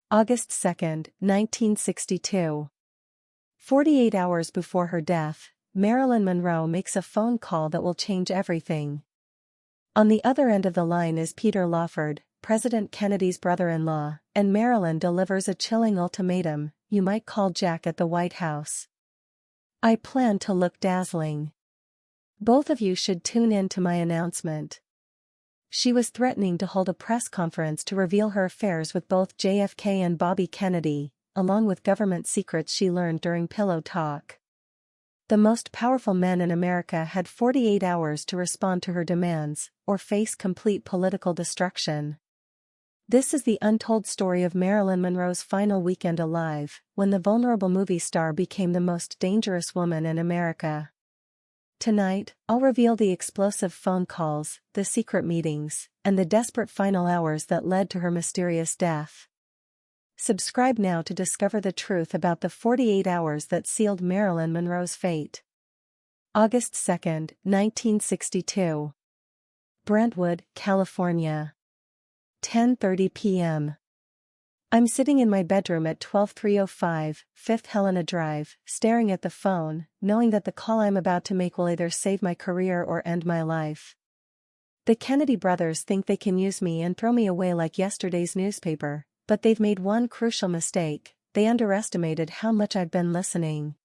August 2, 1962. 48 hours before her death, Marilyn Monroe makes a phone call that will change everything. On the other end of the line is Peter Lawford, President Kennedy's brother-in-law, and Marilyn delivers a chilling ultimatum: "You might call Jack at the White House. I plan to look dazzling. Both of you should tune in to my announcement." She was threatening to hold a press conference to reveal her affairs with both JFK and Bobby Kennedy, along with government secrets she learned during pillow talk. The most powerful men in America had 48 hours to respond to her demands, or face complete political destruction. This is the untold story of Marilyn Monroe's final weekend alive, when the vulnerable movie star became the most dangerous woman in America. Tonight, I'll reveal the explosive phone calls, the secret meetings, and the desperate final hours that led to her mysterious death. Subscribe now to discover the truth about the 48 hours that sealed Marilyn Monroe's fate. August 2, 1962. Brentwood, California. 10:30 p.m. I'm sitting in my bedroom at 12305 5th Helena Drive, staring at the phone, knowing that the call I'm about to make will either save my career or end my life. The Kennedy brothers think they can use me and throw me away like yesterday's newspaper, but they've made one crucial mistake: they underestimated how much I've been listening.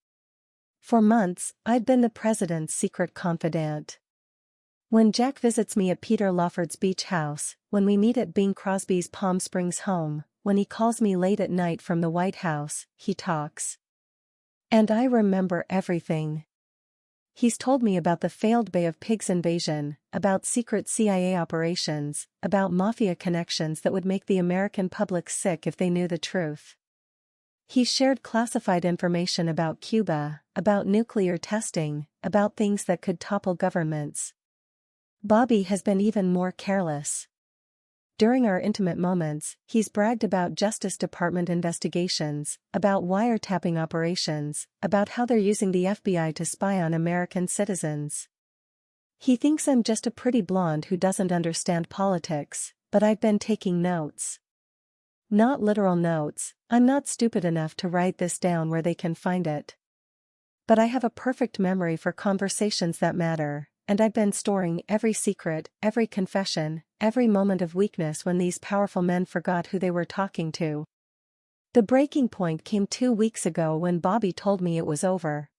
For months, I'd been the president's secret confidant. When Jack visits me at Peter Lawford's beach house, when we meet at Bing Crosby's Palm Springs home, when he calls me late at night from the White House, he talks. And I remember everything. He's told me about the failed Bay of Pigs invasion, about secret CIA operations, about mafia connections that would make the American public sick if they knew the truth. He shared classified information about Cuba, about nuclear testing, about things that could topple governments. Bobby has been even more careless. During our intimate moments, he's bragged about Justice Department investigations, about wiretapping operations, about how they're using the FBI to spy on American citizens. He thinks I'm just a pretty blonde who doesn't understand politics, but I've been taking notes. Not literal notes. I'm not stupid enough to write this down where they can find it. But I have a perfect memory for conversations that matter, and I've been storing every secret, every confession, every moment of weakness when these powerful men forgot who they were talking to. The breaking point came 2 weeks ago when Bobby told me it was over.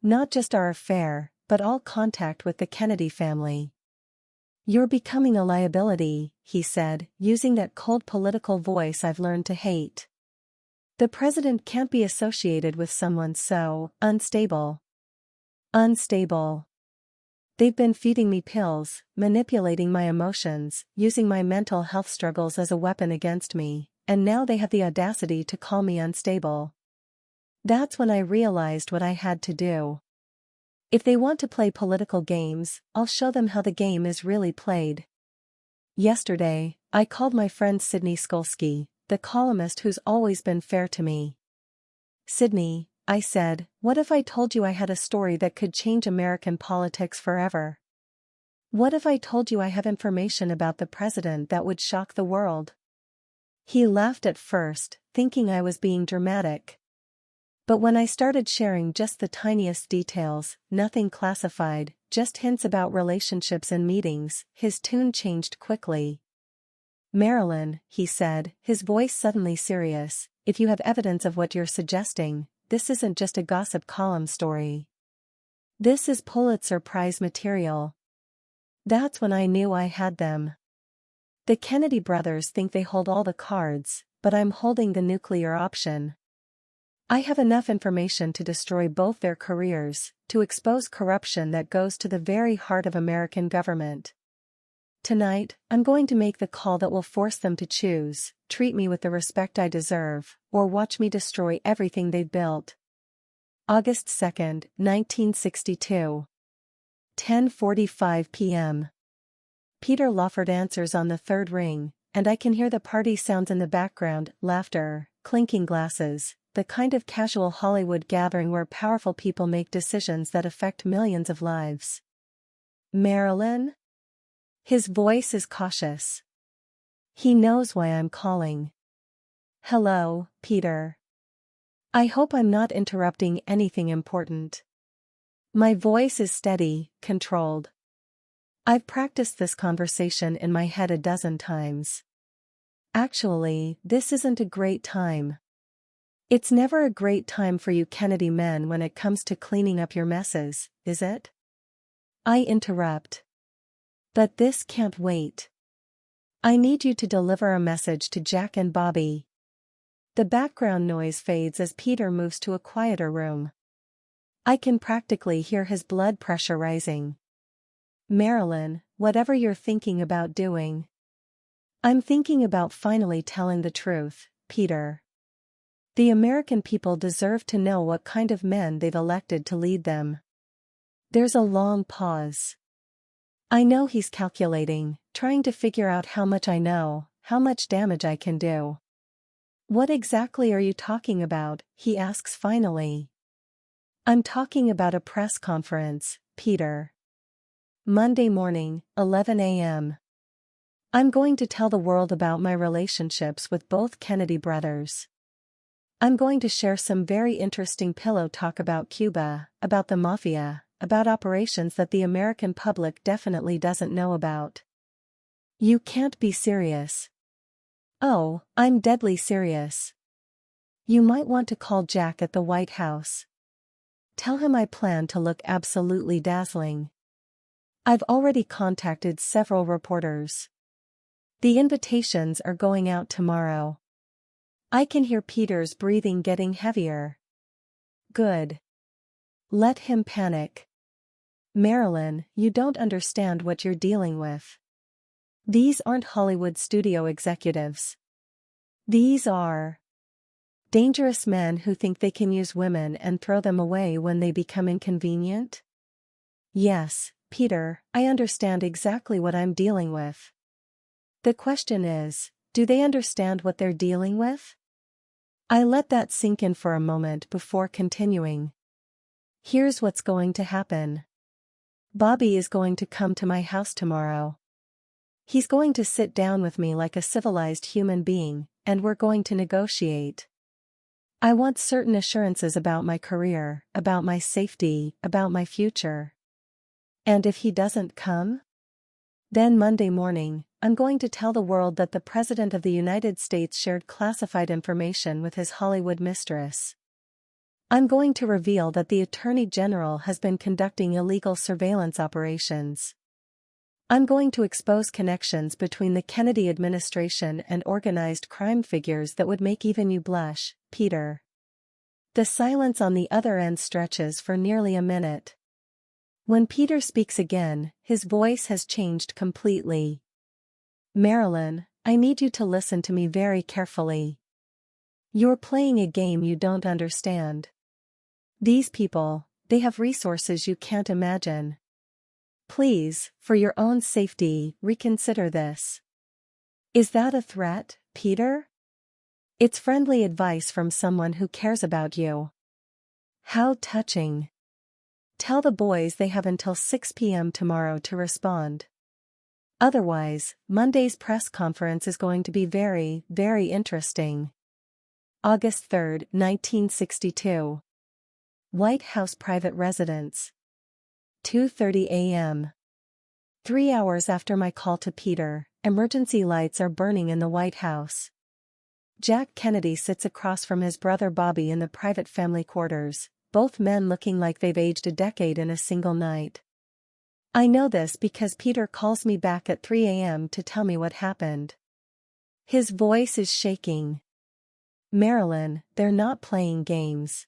Not just our affair, but all contact with the Kennedy family. "You're becoming a liability," he said, using that cold political voice I've learned to hate. "The president can't be associated with someone so unstable." Unstable. They've been feeding me pills, manipulating my emotions, using my mental health struggles as a weapon against me, and now they have the audacity to call me unstable. That's when I realized what I had to do. If they want to play political games, I'll show them how the game is really played. Yesterday, I called my friend Sydney Skolsky, the columnist who's always been fair to me. "Sydney," I said, "what if I told you I had a story that could change American politics forever? What if I told you I have information about the president that would shock the world?" He laughed at first, thinking I was being dramatic. But when I started sharing just the tiniest details, nothing classified, just hints about relationships and meetings, his tune changed quickly. "Marilyn," he said, his voice suddenly serious, "if you have evidence of what you're suggesting, this isn't just a gossip column story. This is Pulitzer Prize material." That's when I knew I had them. The Kennedy brothers think they hold all the cards, but I'm holding the nuclear option. I have enough information to destroy both their careers, to expose corruption that goes to the very heart of American government. Tonight, I'm going to make the call that will force them to choose: treat me with the respect I deserve, or watch me destroy everything they've built. August 2, 1962. 10:45 p.m. Peter Lawford answers on the third ring, and I can hear the party sounds in the background: laughter, clinking glasses, the kind of casual Hollywood gathering where powerful people make decisions that affect millions of lives. "Marilyn?" His voice is cautious. He knows why I'm calling. Hello, Peter. I hope I'm not interrupting anything important. My voice is steady, controlled. I've practiced this conversation in my head a dozen times. Actually, this isn't a great time. It's never a great time for you Kennedy men when it comes to cleaning up your messes, is it? I interrupt. But this can't wait. I need you to deliver a message to Jack and Bobby. The background noise fades as Peter moves to a quieter room. I can practically hear his blood pressure rising. Marilyn, whatever you're thinking about doing. I'm thinking about finally telling the truth, Peter. The American people deserve to know what kind of men they've elected to lead them. There's a long pause. I know he's calculating, trying to figure out how much I know, how much damage I can do. What exactly are you talking about? He asks finally. I'm talking about a press conference, Peter. Monday morning, 11 a.m. I'm going to tell the world about my relationships with both Kennedy brothers. I'm going to share some very interesting pillow talk about Cuba, about the mafia, about operations that the American public definitely doesn't know about. You can't be serious. Oh, I'm deadly serious. You might want to call Jack at the White House. Tell him I plan to look absolutely dazzling. I've already contacted several reporters. The invitations are going out tomorrow. I can hear Peter's breathing getting heavier. Good. Let him panic. Marilyn, you don't understand what you're dealing with. These aren't Hollywood studio executives. These are dangerous men who think they can use women and throw them away when they become inconvenient. Yes, Peter, I understand exactly what I'm dealing with. The question is, do they understand what they're dealing with? I let that sink in for a moment before continuing. Here's what's going to happen. Bobby is going to come to my house tomorrow. He's going to sit down with me like a civilized human being, and we're going to negotiate. I want certain assurances about my career, about my safety, about my future. And if he doesn't come? Then Monday morning, I'm going to tell the world that the President of the United States shared classified information with his Hollywood mistress. I'm going to reveal that the Attorney General has been conducting illegal surveillance operations. I'm going to expose connections between the Kennedy administration and organized crime figures that would make even you blush, Peter. The silence on the other end stretches for nearly a minute. When Peter speaks again, his voice has changed completely. Marilyn, I need you to listen to me very carefully. You're playing a game you don't understand. These people, they have resources you can't imagine. Please, for your own safety, reconsider this. Is that a threat, Peter? It's friendly advice from someone who cares about you. How touching. Tell the boys they have until 6 p.m. tomorrow to respond. Otherwise, Monday's press conference is going to be very, very interesting. August 3, 1962. White House private residence. 2:30 a.m. 3 hours after my call to Peter, emergency lights are burning in the White House. Jack Kennedy sits across from his brother Bobby in the private family quarters, both men looking like they've aged a decade in a single night. I know this because Peter calls me back at 3 a.m. to tell me what happened. His voice is shaking. Marilyn, they're not playing games.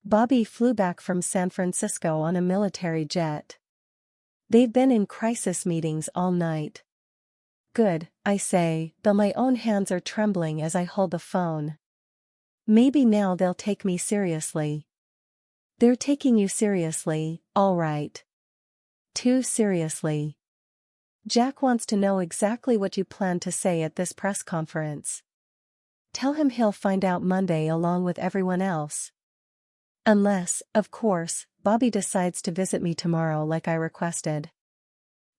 Bobby flew back from San Francisco on a military jet. They've been in crisis meetings all night. Good, I say, though my own hands are trembling as I hold the phone. Maybe now they'll take me seriously. They're taking you seriously, all right. Too seriously. Jack wants to know exactly what you plan to say at this press conference. Tell him he'll find out Monday along with everyone else. Unless, of course, Bobby decides to visit me tomorrow like I requested.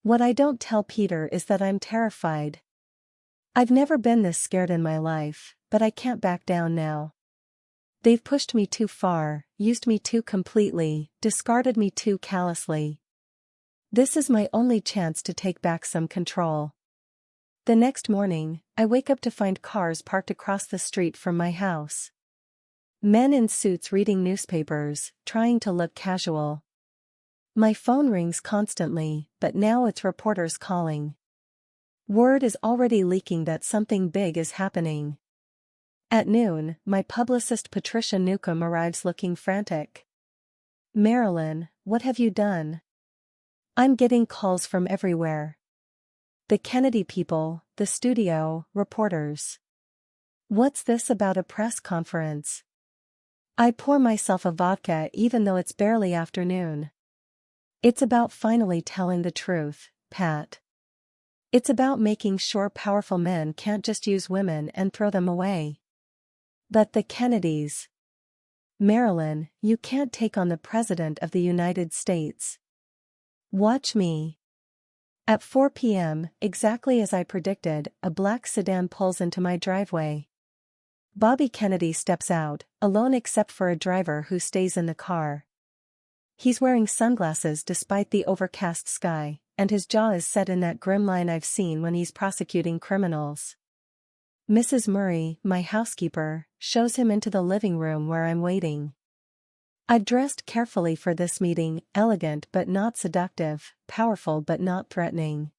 What I don't tell Peter is that I'm terrified. I've never been this scared in my life, but I can't back down now. They've pushed me too far, used me too completely, discarded me too callously. This is my only chance to take back some control. The next morning, I wake up to find cars parked across the street from my house. Men in suits reading newspapers, trying to look casual. My phone rings constantly, but now it's reporters calling. Word is already leaking that something big is happening. At noon, my publicist Patricia Newcomb arrives looking frantic. "Marilyn, what have you done?" "I'm getting calls from everywhere. The Kennedy people, the studio, reporters." "What's this about a press conference?" I pour myself a vodka even though it's barely afternoon. "It's about finally telling the truth, Pat. It's about making sure powerful men can't just use women and throw them away." "But the Kennedys." "Marilyn, you can't take on the President of the United States." "Watch me." At 4 p.m., exactly as I predicted, a black sedan pulls into my driveway. Bobby Kennedy steps out, alone except for a driver who stays in the car. He's wearing sunglasses despite the overcast sky, and his jaw is set in that grim line I've seen when he's prosecuting criminals. Mrs. Murray, my housekeeper, shows him into the living room where I'm waiting. I'd dressed carefully for this meeting, elegant but not seductive, powerful but not threatening.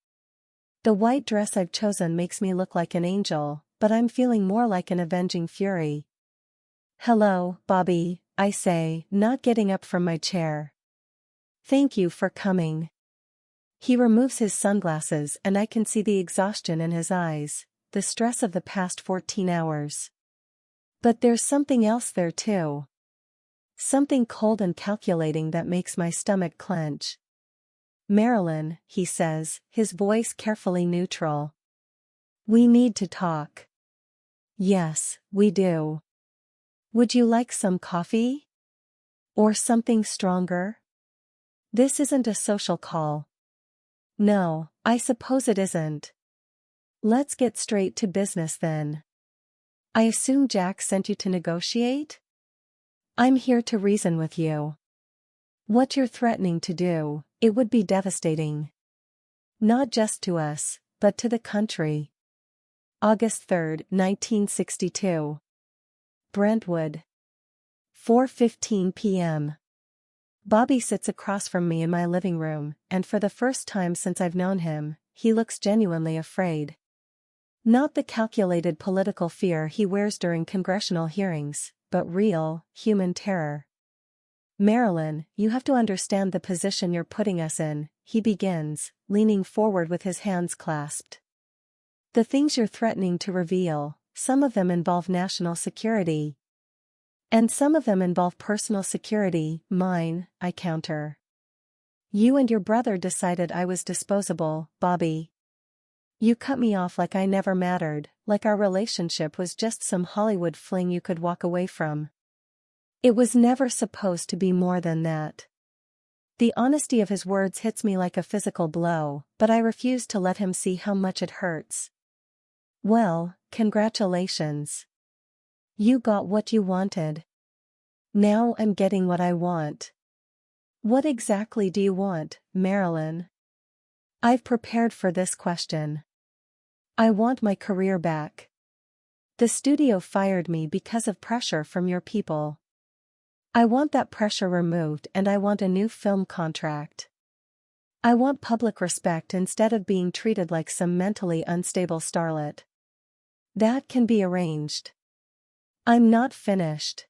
The white dress I've chosen makes me look like an angel, but I'm feeling more like an avenging fury. "Hello, Bobby," I say, not getting up from my chair. "Thank you for coming." He removes his sunglasses and I can see the exhaustion in his eyes, the stress of the past 14 hours. But there's something else there too. Something cold and calculating that makes my stomach clench. "Marilyn," he says, his voice carefully neutral. "We need to talk." "Yes, we do. Would you like some coffee? Or something stronger?" "This isn't a social call." "No, I suppose it isn't." "Let's get straight to business then." "I assume Jack sent you to negotiate?" "I'm here to reason with you. What you're threatening to do, it would be devastating. Not just to us, but to the country." August 3, 1962. Brentwood. 4:15 p.m. Bobby sits across from me in my living room, and for the first time since I've known him, he looks genuinely afraid. Not the calculated political fear he wears during congressional hearings, but real, human terror. "Marilyn, you have to understand the position you're putting us in," he begins, leaning forward with his hands clasped. "The things you're threatening to reveal, some of them involve national security. And some of them involve personal security, mine," I counter. "You and your brother decided I was disposable, Bobby. You cut me off like I never mattered, like our relationship was just some Hollywood fling you could walk away from. It was never supposed to be more than that." The honesty of his words hits me like a physical blow, but I refuse to let him see how much it hurts. "Well, congratulations. You got what you wanted. Now I'm getting what I want." "What exactly do you want, Marilyn?" I've prepared for this question. "I want my career back. The studio fired me because of pressure from your people. I want that pressure removed and I want a new film contract. I want public respect instead of being treated like some mentally unstable starlet. That can be arranged. I'm not finished.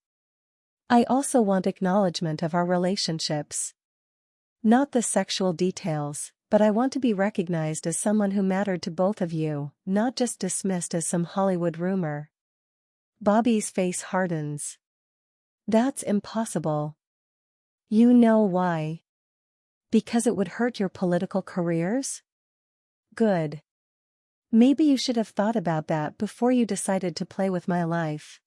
I also want acknowledgement of our relationships. Not the sexual details, but I want to be recognized as someone who mattered to both of you, not just dismissed as some Hollywood rumor." Bobby's face hardens. "That's impossible." "You know why. Because it would hurt your political careers?" "Good. Maybe you should have thought about that before you decided to play with my life."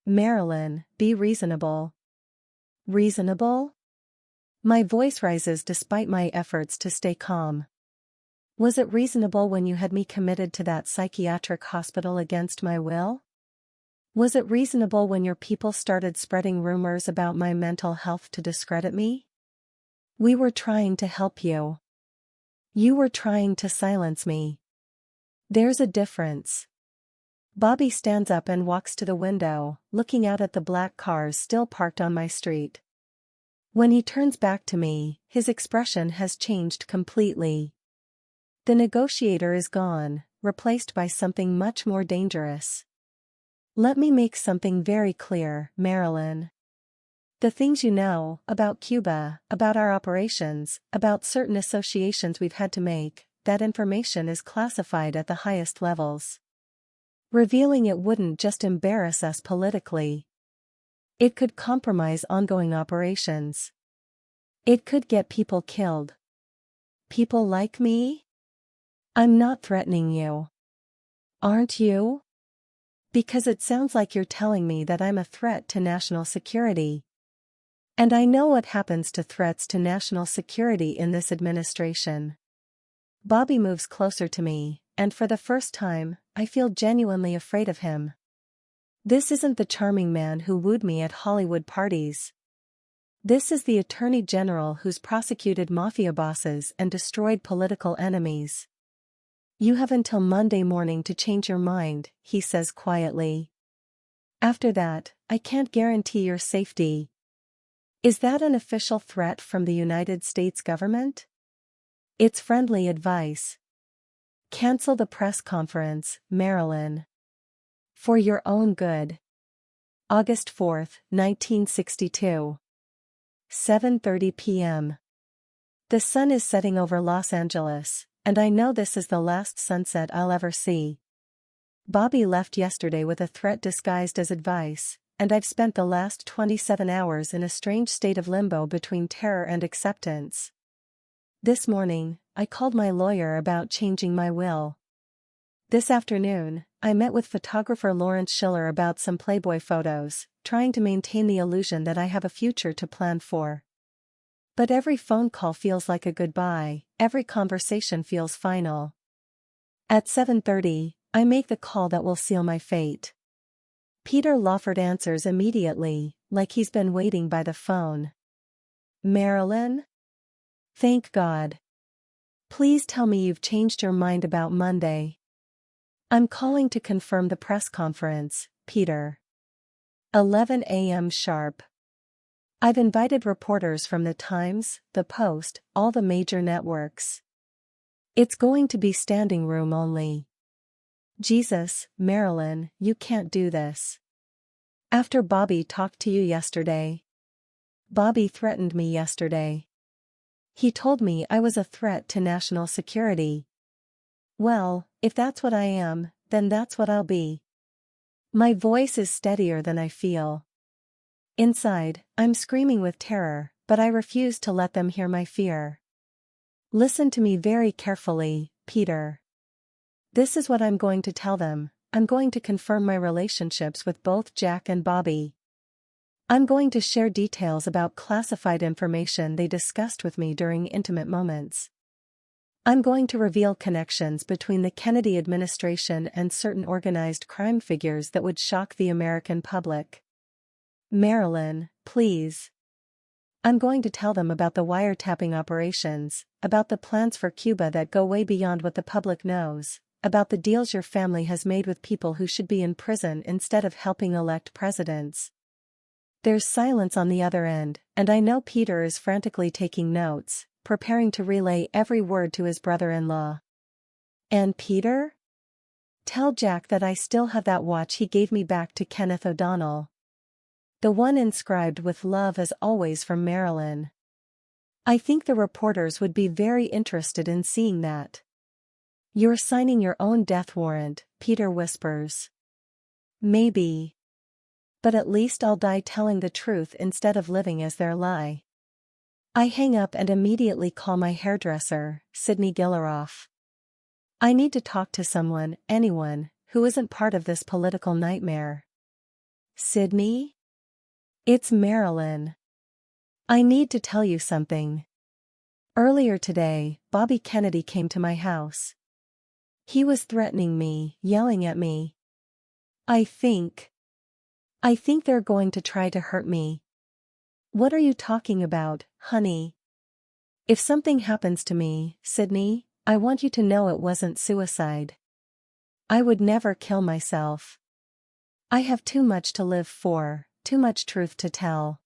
"Marilyn, be reasonable." "Reasonable?" My voice rises despite my efforts to stay calm. "Was it reasonable when you had me committed to that psychiatric hospital against my will?" Was it reasonable when your people started spreading rumors about my mental health to discredit me? We were trying to help you. You were trying to silence me. There's a difference. Bobby stands up and walks to the window, looking out at the black cars still parked on my street. When he turns back to me, his expression has changed completely. The negotiator is gone, replaced by something much more dangerous. Let me make something very clear, Marilyn. The things you know, about Cuba, about our operations, about certain associations we've had to make, that information is classified at the highest levels. Revealing it wouldn't just embarrass us politically. It could compromise ongoing operations. It could get people killed. People like me? I'm not threatening you. Aren't you? Because it sounds like you're telling me that I'm a threat to national security. And I know what happens to threats to national security in this administration. Bobby moves closer to me, and for the first time, I feel genuinely afraid of him. This isn't the charming man who wooed me at Hollywood parties. This is the Attorney General who's prosecuted mafia bosses and destroyed political enemies. You have until Monday morning to change your mind, he says quietly. After that, I can't guarantee your safety. Is that an official threat from the United States government? It's friendly advice. Cancel the press conference, Marilyn. For your own good. August 4, 1962. 7:30 p.m. The sun is setting over Los Angeles, and I know this is the last sunset I'll ever see. Bobby left yesterday with a threat disguised as advice, and I've spent the last 27 hours in a strange state of limbo between terror and acceptance. This morning, I called my lawyer about changing my will. This afternoon, I met with photographer Lawrence Schiller about some Playboy photos, trying to maintain the illusion that I have a future to plan for. But every phone call feels like a goodbye, every conversation feels final. At 7:30, I make the call that will seal my fate. Peter Lawford answers immediately, like he's been waiting by the phone. Marilyn? Thank God. Please tell me you've changed your mind about Monday. I'm calling to confirm the press conference, Peter. 11 a.m. sharp. I've invited reporters from the Times, the Post, all the major networks. It's going to be standing room only. Jesus, Marilyn, you can't do this. After Bobby talked to you yesterday. Bobby threatened me yesterday. He told me I was a threat to national security. Well, if that's what I am, then that's what I'll be. My voice is steadier than I feel. Inside, I'm screaming with terror, but I refuse to let them hear my fear. Listen to me very carefully, Peter. This is what I'm going to tell them. I'm going to confirm my relationships with both Jack and Bobby. I'm going to share details about classified information they discussed with me during intimate moments. I'm going to reveal connections between the Kennedy administration and certain organized crime figures that would shock the American public. Marilyn, please. I'm going to tell them about the wiretapping operations, about the plans for Cuba that go way beyond what the public knows, about the deals your family has made with people who should be in prison instead of helping elect presidents. There's silence on the other end, and I know Peter is frantically taking notes, preparing to relay every word to his brother-in-law. And Peter? Tell Jack that I still have that watch he gave me back to Kenneth O'Donnell. The one inscribed with love as always from Marilyn. I think the reporters would be very interested in seeing that. You're signing your own death warrant, Peter whispers. Maybe. But at least I'll die telling the truth instead of living as their lie. I hang up and immediately call my hairdresser, Sydney Gilleroff. I need to talk to someone, anyone, who isn't part of this political nightmare. Sydney? It's Marilyn. I need to tell you something. Earlier today, Bobby Kennedy came to my house. He was threatening me, yelling at me. I think I think they're going to try to hurt me. What are you talking about, honey? If something happens to me, Sydney, I want you to know it wasn't suicide. I would never kill myself. I have too much to live for, too much truth to tell.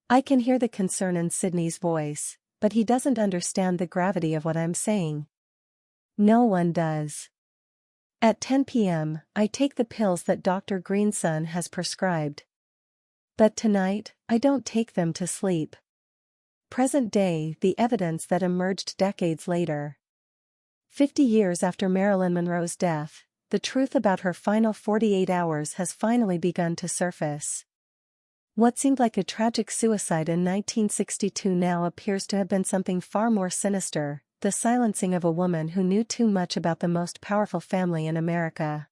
I can hear the concern in Sydney's voice, but he doesn't understand the gravity of what I'm saying. No one does. At 10 p.m., I take the pills that Dr. Greenson has prescribed. But tonight, I don't take them to sleep. Present day, the evidence that emerged decades later. 50 years after Marilyn Monroe's death, the truth about her final 48 hours has finally begun to surface. What seemed like a tragic suicide in 1962 now appears to have been something far more sinister, the silencing of a woman who knew too much about the most powerful family in America.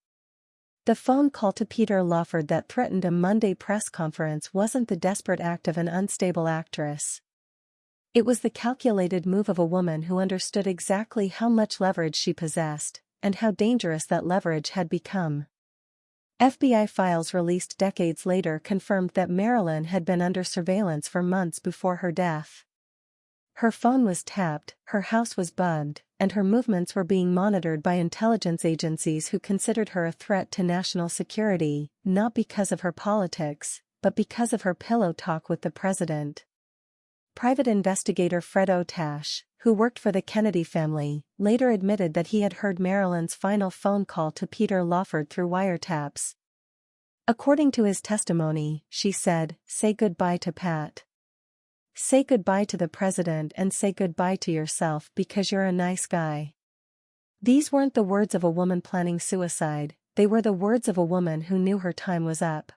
The phone call to Peter Lawford that threatened a Monday press conference wasn't the desperate act of an unstable actress. It was the calculated move of a woman who understood exactly how much leverage she possessed, and how dangerous that leverage had become. FBI files released decades later confirmed that Marilyn had been under surveillance for months before her death. Her phone was tapped, her house was bugged, and her movements were being monitored by intelligence agencies who considered her a threat to national security, not because of her politics, but because of her pillow talk with the president. Private investigator Fred Otash, who worked for the Kennedy family, later admitted that he had heard Marilyn's final phone call to Peter Lawford through wiretaps. According to his testimony, she said, "Say goodbye to Pat. Say goodbye to the president and say goodbye to yourself because you're a nice guy." These weren't the words of a woman planning suicide, they were the words of a woman who knew her time was up.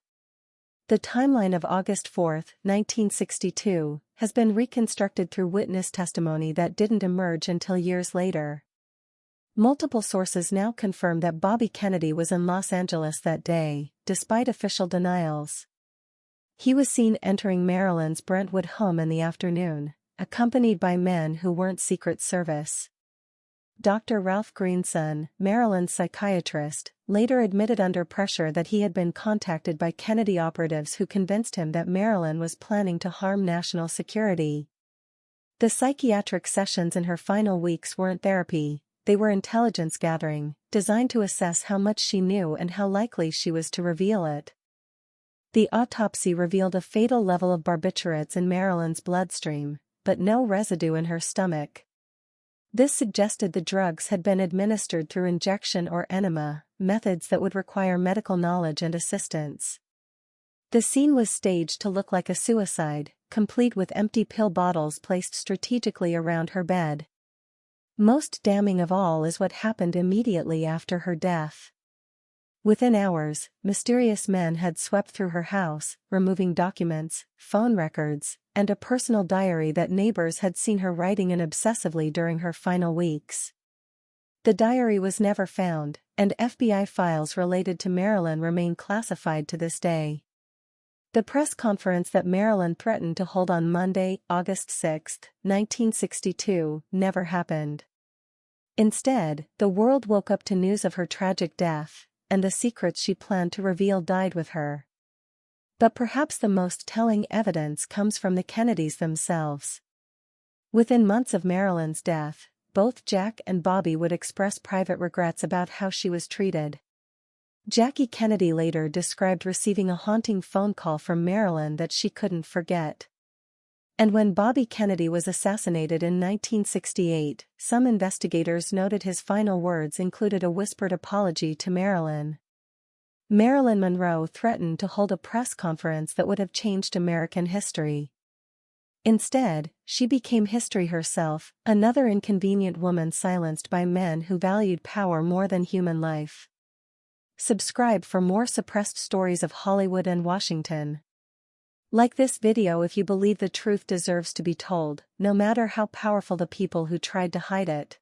The timeline of August 4, 1962, has been reconstructed through witness testimony that didn't emerge until years later. Multiple sources now confirm that Bobby Kennedy was in Los Angeles that day, despite official denials. He was seen entering Marilyn's Brentwood home in the afternoon, accompanied by men who weren't Secret Service. Dr. Ralph Greenson, Marilyn's psychiatrist, later admitted under pressure that he had been contacted by Kennedy operatives who convinced him that Marilyn was planning to harm national security. The psychiatric sessions in her final weeks weren't therapy, they were intelligence gathering, designed to assess how much she knew and how likely she was to reveal it. The autopsy revealed a fatal level of barbiturates in Marilyn's bloodstream, but no residue in her stomach. This suggested the drugs had been administered through injection or enema, methods that would require medical knowledge and assistance. The scene was staged to look like a suicide, complete with empty pill bottles placed strategically around her bed. Most damning of all is what happened immediately after her death. Within hours, mysterious men had swept through her house, removing documents, phone records, and a personal diary that neighbors had seen her writing in obsessively during her final weeks. The diary was never found, and FBI files related to Marilyn remain classified to this day. The press conference that Marilyn threatened to hold on Monday, August 6, 1962, never happened. Instead, the world woke up to news of her tragic death, and the secrets she planned to reveal died with her. But perhaps the most telling evidence comes from the Kennedys themselves. Within months of Marilyn's death, both Jack and Bobby would express private regrets about how she was treated. Jackie Kennedy later described receiving a haunting phone call from Marilyn that she couldn't forget. And when Bobby Kennedy was assassinated in 1968, some investigators noted his final words included a whispered apology to Marilyn. Marilyn Monroe threatened to hold a press conference that would have changed American history. Instead, she became history herself, another inconvenient woman silenced by men who valued power more than human life. Subscribe for more suppressed stories of Hollywood and Washington. Like this video if you believe the truth deserves to be told, no matter how powerful the people who tried to hide it.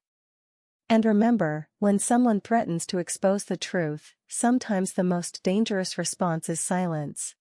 And remember, when someone threatens to expose the truth, sometimes the most dangerous response is silence.